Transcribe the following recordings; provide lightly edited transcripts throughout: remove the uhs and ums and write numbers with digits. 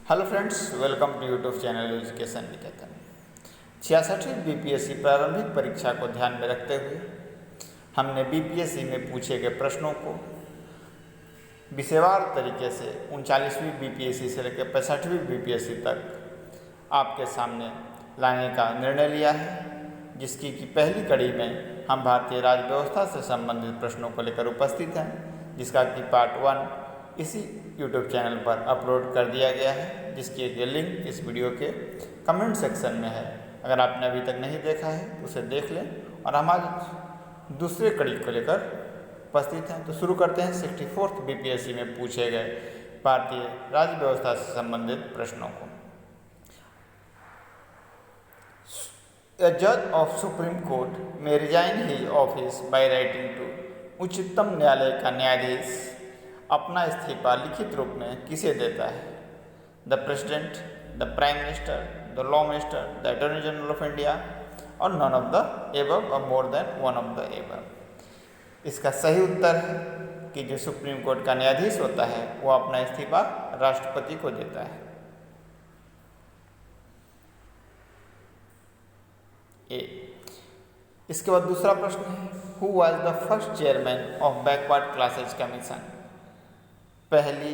Hello friends, welcome to YouTube channel education Niketan. 66वीं BPSC प्रारंभिक परीक्षा को ध्यान में रखते हुए हमने बीपीएससी में पूछे गए प्रश्नों को विषयवार तरीके से 39वीं बीपीएससी से लेकर 65वीं बीपीएससी तक आपके सामने लाने का निर्णय लिया है, जिसकी कि पहली कड़ी में हम भारतीय राज्य व्यवस्था से संबंधित प्रश्नों को लेकर उपस्थित हैं, जिसका कि पार्ट 1 इसी यूट्यूब चैनल पर अपलोड कर दिया गया है, जिसकी एक लिंक इस वीडियो के कमेंट सेक्शन में है। अगर आपने अभी तक नहीं देखा है तो उसे देख लें। और हम आज दूसरे कड़ी को लेकर उपस्थित हैं, तो शुरू करते हैं 64th बीपीएससी में पूछे गए भारतीय राज्य व्यवस्था से संबंधित प्रश्नों को। A judge of Supreme Court may resign his office by writing to उच्चतम न्यायालय का न्यायाधीश अपना इस्तीफा लिखित रूप में किसे देता है? The president, the prime minister, the law minister, the attorney general of India और नॉन ऑफ द एबव और more than one of the above. इसका सही उत्तर है कि जो सुप्रीम कोर्ट का न्यायाधीश होता है वो अपना इस्तीफा राष्ट्रपति को देता है। इसके बाद दूसरा प्रश्न है, who was the first chairman of backward classes commission? पहली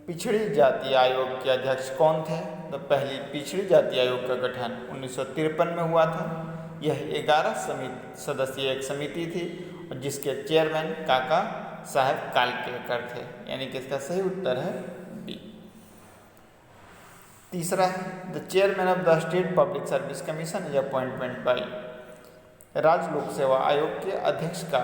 पिछड़ी जाति आयोग के अध्यक्ष कौन थे? तो पहली पिछड़ी जाति आयोग का गठन 1953 में हुआ था। यह 11 सदस्यीय एक समिति थी और जिसके चेयरमैन काका साहब कालकेकर थे, यानी कि इसका सही उत्तर है बी। तीसरा है, the chairman of the state public service commission is appointment by. राज्य लोक सेवा आयोग के अध्यक्ष का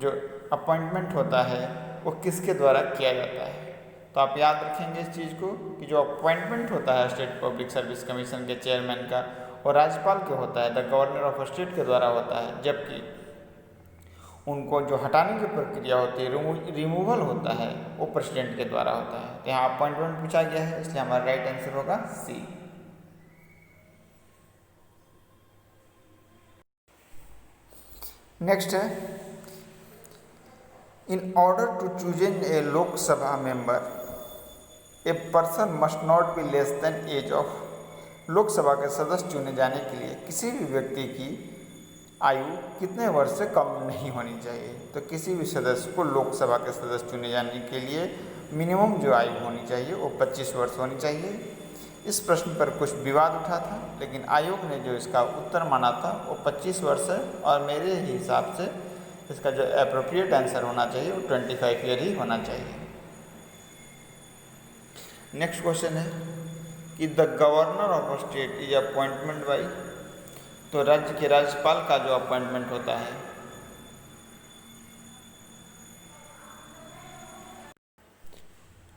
जो अपॉइंटमेंट होता है वो किसके द्वारा किया जाता है? तो आप याद रखेंगे इस चीज़ को कि जो अपॉइंटमेंट होता है स्टेट पब्लिक सर्विस कमीशन के चेयरमैन का, वो राज्यपाल के होता है, द गवर्नर ऑफ स्टेट के द्वारा होता है, जबकि उनको जो हटाने की प्रक्रिया होती है, रिमूवल होता है, वो प्रेसिडेंट के द्वारा होता है। तो यहाँ अपॉइंटमेंट पूछा गया है, इसलिए हमारा राइट आंसर होगा सी। नेक्स्ट है, In order to choose a Lok Sabha member, a person must not be less than age of। Lok Sabha के सदस्य चुने जाने के लिए किसी भी व्यक्ति की आयु कितने वर्ष से कम नहीं होनी चाहिए? तो किसी भी सदस्य को लोकसभा के सदस्य चुने जाने के लिए मिनिमम जो आयु होनी चाहिए वो 25 वर्ष होनी चाहिए। इस प्रश्न पर कुछ विवाद उठा था, लेकिन आयोग ने जो इसका उत्तर माना था वो 25 वर्ष है और मेरे हिसाब से इसका जो एप्रोप्रिएट आंसर होना चाहिए वो 25 ईयर ही होना चाहिए। नेक्स्ट क्वेश्चन है कि the governor of state is appointment by. तो राज्य के राज्यपाल का जो अपॉइंटमेंट होता है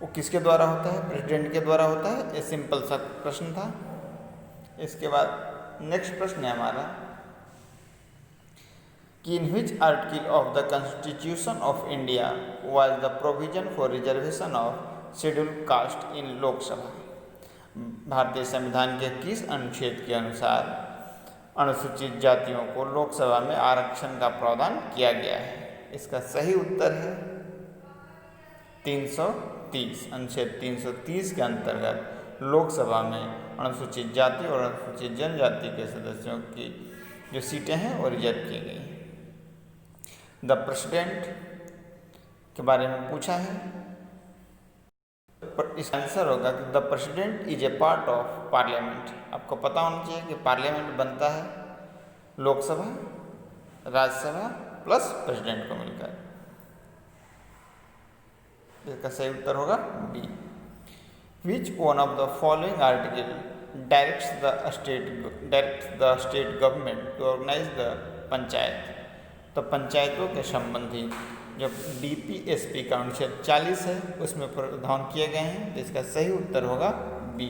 वो किसके द्वारा होता है? प्रेसिडेंट के द्वारा होता है। ये सिंपल सा प्रश्न था। इसके बाद नेक्स्ट प्रश्न है हमारा कि in which article of the constitution of India was the provision for reservation of schedule caste in Lok Sabha. भारतीय संविधान के किस अनुच्छेद के अनुसार अनुसूचित जातियों को लोकसभा में आरक्षण का प्रावधान किया गया है? इसका सही उत्तर है 330। अनुच्छेद 330 के अंतर्गत लोकसभा में अनुसूचित जाति और अनुसूचित जनजाति के सदस्यों की जो सीटें हैं वो रिजर्व की गई हैं। द प्रेसिडेंट के बारे में पूछा है, इसका आंसर होगा कि the president is a part of parliament. आपको पता होना चाहिए कि पार्लियामेंट बनता है लोकसभा, राज्यसभा प्लस प्रेसिडेंट को मिलकर। इसका सही उत्तर होगा B. Which one of the following article directs the state government to organise the panchayat. तो पंचायतों के संबंधी जो डीपीएसपी का अनुच्छेद 40 है उसमें प्रावधान किए गए हैं। तो इसका सही उत्तर होगा बी।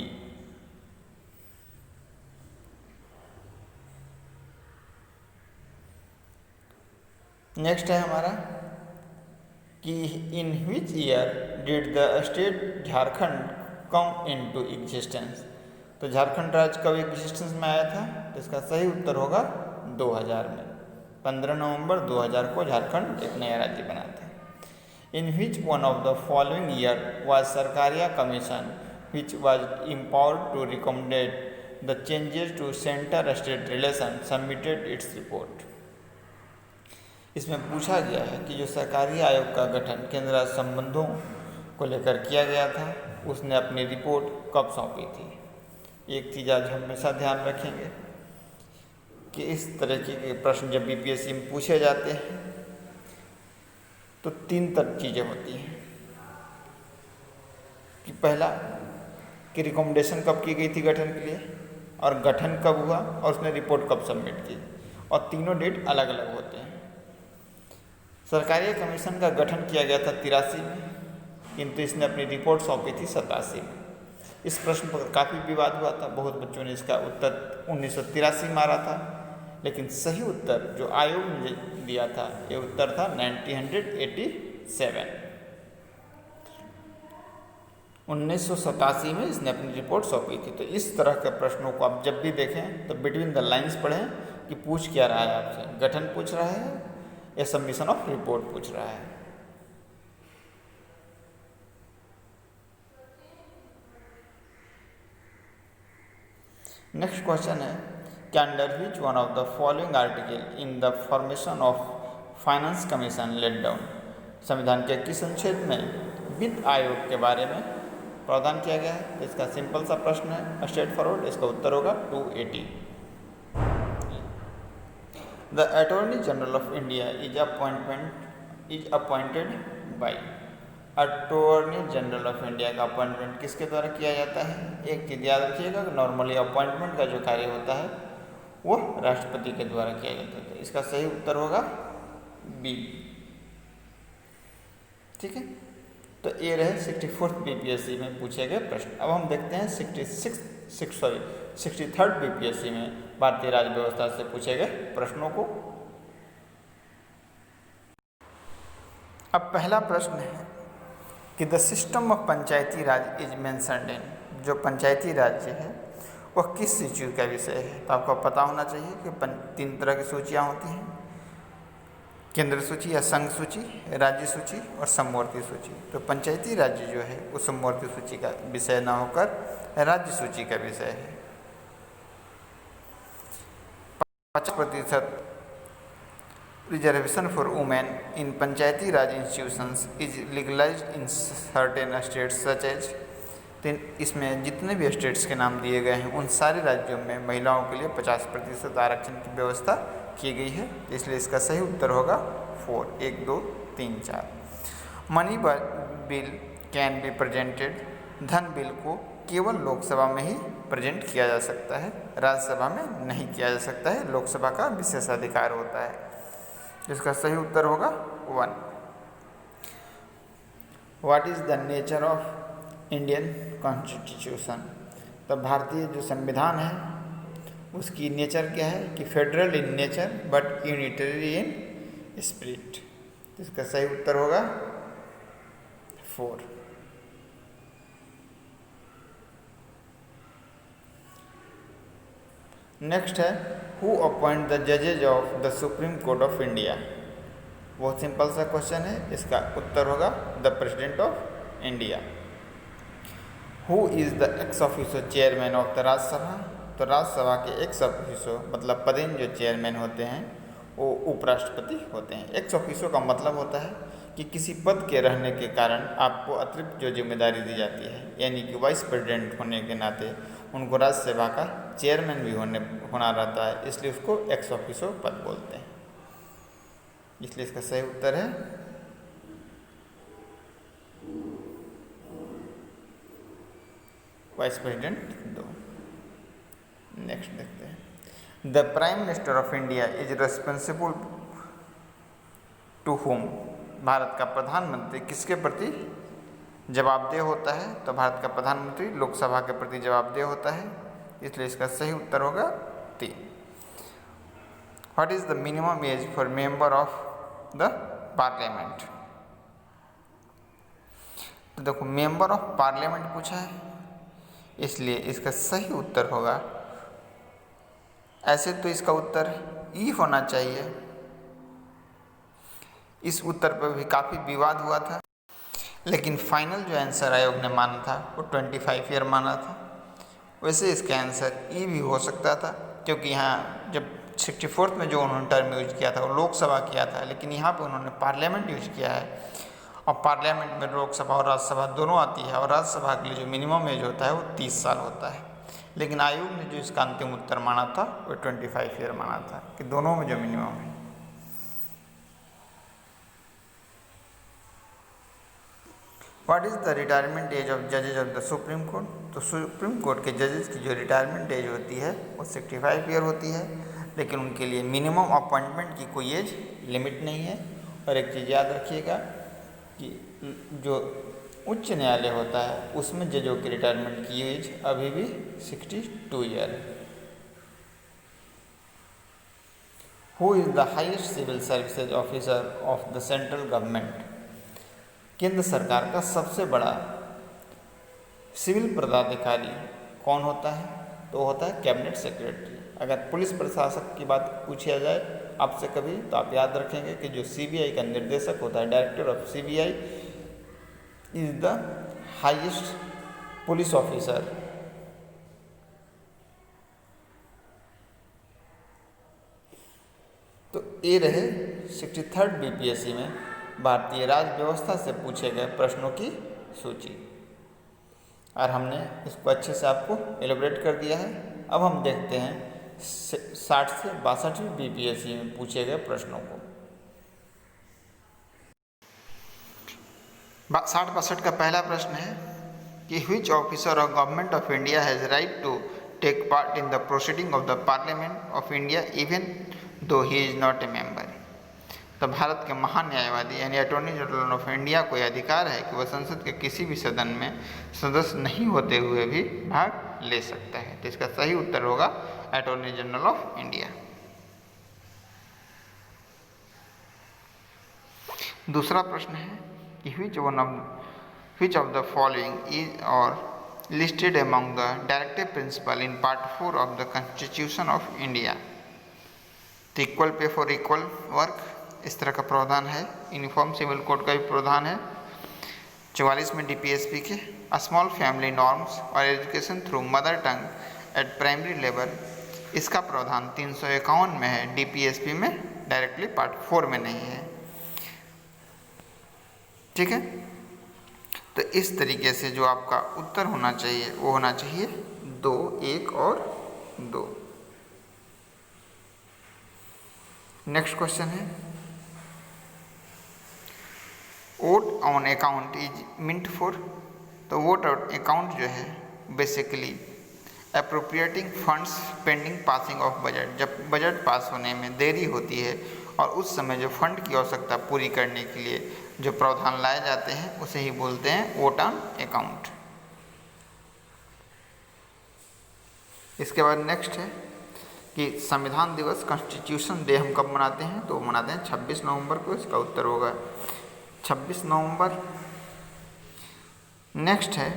नेक्स्ट है हमारा कि in which year did the state Jharkhand come into existence. तो झारखंड राज्य कब एग्जिस्टेंस में आया था? तो इसका सही उत्तर होगा 2000 में। 15 नवंबर 2000 को झारखंड एक नया राज्य बना था। In which one of the following year was Sarkaria commission which was empowered to recommend the changes to center-state relations submitted its report. इसमें पूछा गया है कि जो सरकारी आयोग का गठन केंद्र राज्य संबंधों को लेकर किया गया था, उसने अपनी रिपोर्ट कब सौंपी थी। एक चीज़ आज हमेशा ध्यान रखेंगे कि इस तरह के प्रश्न जब बीपीएससी में पूछे जाते हैं तो तीन तरह चीज़ें होती हैं कि पहला कि रिकमेंडेशन कब की गई थी गठन के लिए, और गठन कब हुआ, और उसने रिपोर्ट कब सबमिट की, और तीनों डेट अलग अलग होते हैं। सरकारी कमीशन का गठन किया गया था 83 में, किंतु इसने अपनी रिपोर्ट सौंपी थी 87 में। इस प्रश्न पर काफ़ी विवाद हुआ था, बहुत बच्चों ने इसका उत्तर 1983 मारा था, लेकिन सही उत्तर जो आयोग ने दिया था ये उत्तर था 1987। 1987 में इसने अपनी रिपोर्ट सौंपी थी। तो इस तरह के प्रश्नों को आप जब भी देखें तो बिटवीन द लाइंस पढ़ें कि पूछ क्या रहा है आपसे, गठन पूछ रहा है या सबमिशन ऑफ रिपोर्ट पूछ रहा है। नेक्स्ट क्वेश्चन है कि under which one of the following article in the formation of finance commission laid down, संविधान के किस अनुच्छेद में वित्त आयोग के बारे में प्रावधान किया गया है। तो इसका सिंपल सा प्रश्न है, स्ट्रेट फॉरवर्ड, इसका उत्तर होगा 280। The attorney general of India is appointed by, attorney general of India का अपॉइंटमेंट किसके द्वारा किया जाता है। एक चीज़ याद रखिएगा कि नॉर्मली अपॉइंटमेंट का जो कार्य होता है वो राष्ट्रपति के द्वारा किया जाता है। तो इसका सही उत्तर होगा बी। ठीक है, तो ये रहे 64th बीपीएससी में पूछे गए प्रश्न। अब हम देखते हैं 63rd बीपीएससी में भारतीय राज्य व्यवस्था से पूछे गए प्रश्नों को। अब पहला प्रश्न है कि the system of Panchayati Raj is mentioned in, जो पंचायती राज्य है वह किस सूची का विषय है। तो आपको पता होना चाहिए कि 3 तरह की सूचियाँ होती हैं, केंद्र सूची या संघ सूची, राज्य सूची और समवर्ती सूची। तो पंचायती राज्य जो है वो समवर्ती सूची का विषय न होकर राज्य सूची का विषय है। 50% reservation for women in panchayati raj institutions is legalised in certain states such as. तो इसमें जितने भी स्टेट्स के नाम दिए गए हैं उन सारे राज्यों में महिलाओं के लिए 50% आरक्षण की व्यवस्था की गई है। इसलिए इसका सही उत्तर होगा 4, 1, 2, 3, 4। Money bill can be presented, धन बिल को केवल लोकसभा में ही प्रेजेंट किया जा सकता है, राज्यसभा में नहीं किया जा सकता है, लोकसभा का विशेषाधिकार होता है। इसका सही उत्तर होगा 1। What is the nature of Indian constitution. तो भारतीय जो संविधान है उसकी नेचर क्या है कि federal in nature but unitary in spirit. तो इसका सही उत्तर होगा 4। नेक्स्ट है हु अपॉइंट द जजेज of the Supreme Court of India. बहुत सिंपल सा क्वेश्चन है, इसका उत्तर होगा the president of India. Who is the ex officio chairman of the Rajya Sabha. तो राज्यसभा के एक्स ऑफिसो मतलब पदेन जो चेयरमैन होते हैं वो उपराष्ट्रपति होते हैं। एक्स ऑफिसो का मतलब होता है कि किसी पद के रहने के कारण आपको अतिरिक्त जो जिम्मेदारी दी जाती है, यानी कि वाइस प्रेसिडेंट होने के नाते उनको राज्यसभा का चेयरमैन भी होना रहता है, इसलिए उसको एक्स ऑफिसो पद बोलते हैं। इसलिए इसका सही उत्तर है वाइस प्रेसिडेंट 2। नेक्स्ट देखते हैं the prime minister of India is responsible to whom. Bharat का प्रधानमंत्री किसके प्रति जवाबदेह होता है। तो भारत का प्रधानमंत्री लोकसभा के प्रति जवाबदेह होता है, इसलिए इसका सही उत्तर होगा 3। What is the minimum age for member of the parliament. तो देखो मेंबर ऑफ पार्लियामेंट पूछा है, इसलिए इसका सही उत्तर होगा, ऐसे तो इसका उत्तर ई होना चाहिए। इस उत्तर पर भी काफ़ी विवाद हुआ था, लेकिन फाइनल जो आंसर आयोग ने माना था वो 25 ईयर माना था। वैसे इसका आंसर ई भी हो सकता था, क्योंकि यहाँ जब 64th में जो उन्होंने टर्म यूज किया था वो लोकसभा किया था, लेकिन यहाँ पे उन्होंने पार्लियामेंट यूज किया है। और पार्लियामेंट में लोकसभा और राज्यसभा दोनों आती है, और राज्यसभा के लिए जो मिनिमम एज होता है वो 30 साल होता है। लेकिन आयोग ने जो इसका अंतिम उत्तर माना था वो 25 ईयर माना था, कि दोनों में जो मिनिमम है। What is the retirement age of जजेज ऑफ द सुप्रीम कोर्ट? तो सुप्रीम कोर्ट के जजेस की जो रिटायरमेंट एज होती है वो 65 ईयर होती है, लेकिन उनके लिए मिनिमम अपॉइंटमेंट की कोई एज लिमिट नहीं है। और एक चीज़ याद रखिएगा कि जो उच्च न्यायालय होता है उसमें जजों की रिटायरमेंट की एज अभी भी 62 ईयर है। Who is the highest civil services officer of the central government? केंद्र सरकार का सबसे बड़ा सिविल पदाधिकारी कौन होता है? तो होता है कैबिनेट सेक्रेटरी। अगर पुलिस प्रशासक की बात पूछा जाए आपसे कभी, तो आप याद रखेंगे कि जो सीबीआई का निर्देशक होता है, director of CBI is the highest police officer. तो ये रहे 63rd बीपीएससी में भारतीय राज्य व्यवस्था से पूछे गए प्रश्नों की सूची, और हमने इसको अच्छे से आपको एलिब्रेट कर दिया है। अब हम देखते हैं 60 से 62 बीपीएससी में पूछे गए प्रश्नों को। 60-62 का पहला प्रश्न है कि which officer of government of India has right to take part in the proceeding of the parliament of India even though he is not a member? तो भारत के महान्यायवादी यानी अटॉर्नी जनरल ऑफ इंडिया को यह अधिकार है कि वह संसद के किसी भी सदन में सदस्य नहीं होते हुए भी भाग ले सकता है। तो इसका सही उत्तर होगा अटॉर्नी जनरल ऑफ इंडिया। दूसरा प्रश्न है कि which of the following is or listed among the directive principle in part 4 of the Constitution of India? तो equal pay for equal work, इस तरह का प्रावधान है। यूनिफॉर्म सिविल कोड का भी प्रावधान है 44 में डीपीएसपी के। स्मॉल फैमिली नॉर्म्स और education through mother tongue eight primary level, इसका प्रावधान 351 में है, डीपीएसपी में डायरेक्टली पार्ट 4 में नहीं है। ठीक है, तो इस तरीके से जो आपका उत्तर होना चाहिए वो होना चाहिए 2, 1 और 2। नेक्स्ट क्वेश्चन है vote on account is meant for? तो वोट ऑन अकाउंट जो है basically appropriating funds pending passing of budget, जब बजट पास होने में देरी होती है और उस समय जो फंड की आवश्यकता पूरी करने के लिए जो प्रावधान लाए जाते हैं उसे ही बोलते हैं वोट ऑन अकाउंट। इसके बाद नेक्स्ट है कि संविधान दिवस कॉन्स्टिट्यूशन डे हम कब मनाते हैं? तो मनाते हैं 26 नवंबर को। इसका उत्तर होगा 26 नवंबर। नेक्स्ट है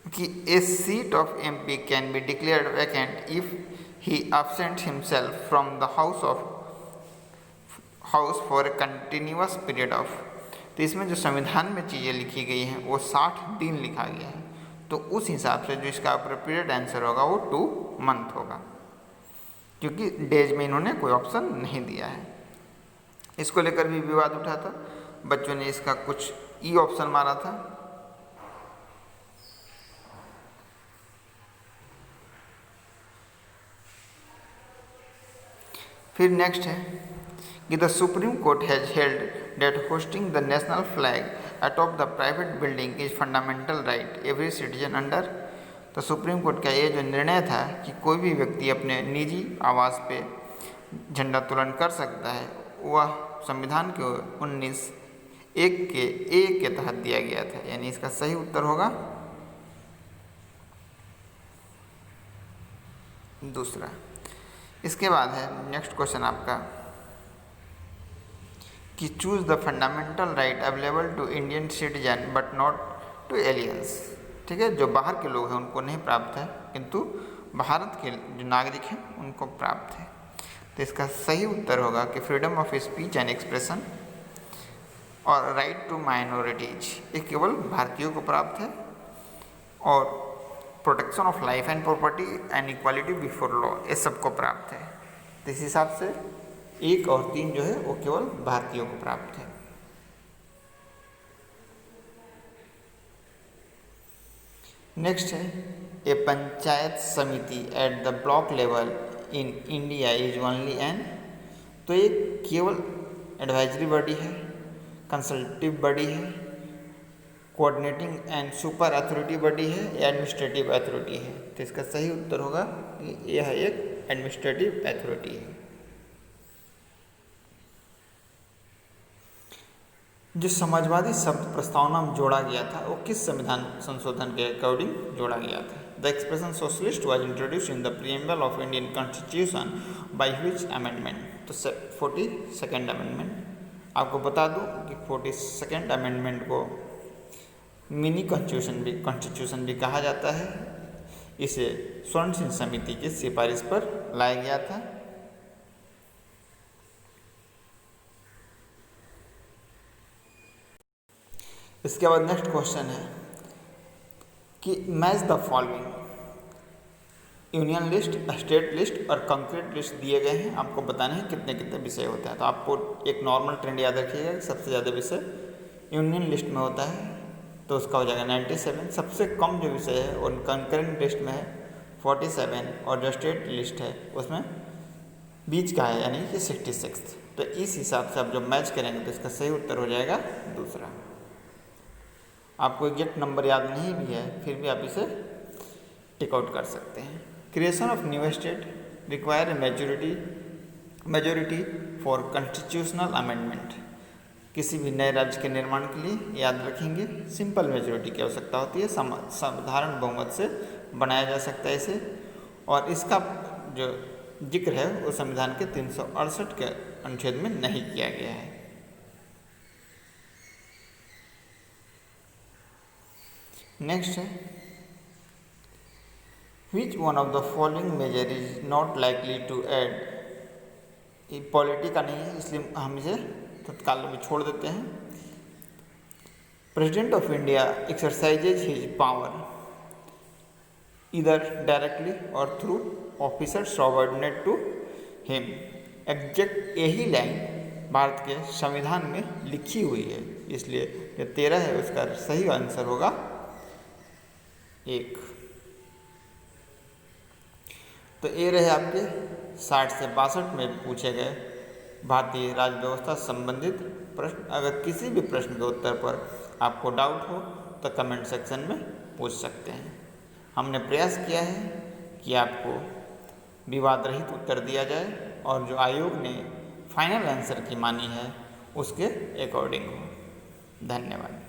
कि a seat of MP can be declared vacant if he absent himself from the house for a continuous period of. तो इसमें जो संविधान में चीज़ें लिखी गई हैं वो 60 दिन लिखा गया है, तो उस हिसाब से जो इसका अप्रोप्रिएट आंसर होगा वो 2 मंथ होगा, क्योंकि डेज में इन्होंने कोई ऑप्शन नहीं दिया है। इसको लेकर भी विवाद उठा था, बच्चों ने इसका कुछ ई ऑप्शन मारा था। फिर नेक्स्ट है कि the Supreme court has held that hosting the national flag atop the private building is fundamental right every citizen under। तो सुप्रीम कोर्ट का ये जो निर्णय था कि कोई भी व्यक्ति अपने निजी आवास पे झंडा तोलन कर सकता है, वह संविधान के 19(1) के तहत दिया गया था, यानी इसका सही उत्तर होगा दूसरा। इसके बाद है नेक्स्ट क्वेश्चन आपका कि choose the fundamental right available to Indian citizen but not to aliens. ठीक है, जो बाहर के लोग हैं उनको नहीं प्राप्त है, किंतु भारत के जो नागरिक हैं उनको प्राप्त है। तो इसका सही उत्तर होगा कि freedom of speech and expression. और राइट टू माइनॉरिटीज ये केवल भारतीयों को प्राप्त है, और protection of life and property and equality before law ये सबको प्राप्त है। तो इस हिसाब से 1 और 3 जो है वो केवल भारतीयों को प्राप्त है। नेक्स्ट है ए पंचायत समिति at the block level in India is only an, तो ये केवल एडवाइजरी बॉडी है, कंसल्टेटिव बॉडी है, coordinating and super authority body है या एडमिनिस्ट्रेटिव अथॉरिटी है। तो इसका सही उत्तर होगा कि यह एक एडमिनिस्ट्रेटिव अथॉरिटी है। जो समाजवादी शब्द प्रस्तावना में जोड़ा गया था वो किस संविधान संशोधन के अकॉर्डिंग जोड़ा गया था? The expression socialist was introduced in the preamble of Indian constitution by which amendment? तो 42nd अमेंडमेंट। आपको बता दूं कि 42nd अमेंडमेंट को मिनी कॉन्स्टिट्यूशन भी कहा जाता है। इसे स्वर्ण सिंह समिति की सिफारिश पर लाया गया था। इसके बाद नेक्स्ट क्वेश्चन है कि match the following, union list, state list और कंक्रीट लिस्ट दिए गए हैं। आपको बताना है कितने कितने विषय होते हैं। तो आपको एक नॉर्मल ट्रेंड याद रखिएगा कि सबसे ज़्यादा विषय यूनियन लिस्ट में होता है, तो उसका हो जाएगा 97। सबसे कम जो विषय है वो कंकरेंट लिस्ट में है 47, और जो स्टेट लिस्ट है उसमें बीच का है यानी कि 66। तो इस हिसाब से आप जब मैच करेंगे तो इसका सही उत्तर हो जाएगा दूसरा। आपको एग्जैक्ट नंबर याद नहीं भी है फिर भी आप इसे टिक आउट कर सकते हैं। Creation of new state require a majority for constitutional amendment. किसी भी नए राज्य के निर्माण के लिए याद रखेंगे सिंपल मेजोरिटी की आवश्यकता होती है, साधारण बहुमत से बनाया जा सकता है इसे, और इसका जो जिक्र है वो संविधान के 368 के अनुच्छेद में नहीं किया गया है। नेक्स्ट है which one of the following measure is not likely to add, ये पॉलिटी का नहीं है इसलिए हम इसे तत्काल में छोड़ देते हैं। President of India exercises his power इधर डायरेक्टली और through officer subordinate to him. Exact यही लाइन भारत के संविधान में लिखी हुई है, इसलिए जो 13 है उसका सही आंसर होगा 1। तो ये रहे आपके 60 से 62 में पूछे गए भारतीय राज्य व्यवस्था से संबंधित प्रश्न। अगर किसी भी प्रश्न के उत्तर पर आपको डाउट हो तो कमेंट सेक्शन में पूछ सकते हैं। हमने प्रयास किया है कि आपको विवाद रहित उत्तर दिया जाए और जो आयोग ने फाइनल आंसर की मानी है उसके अकॉर्डिंग हो। धन्यवाद।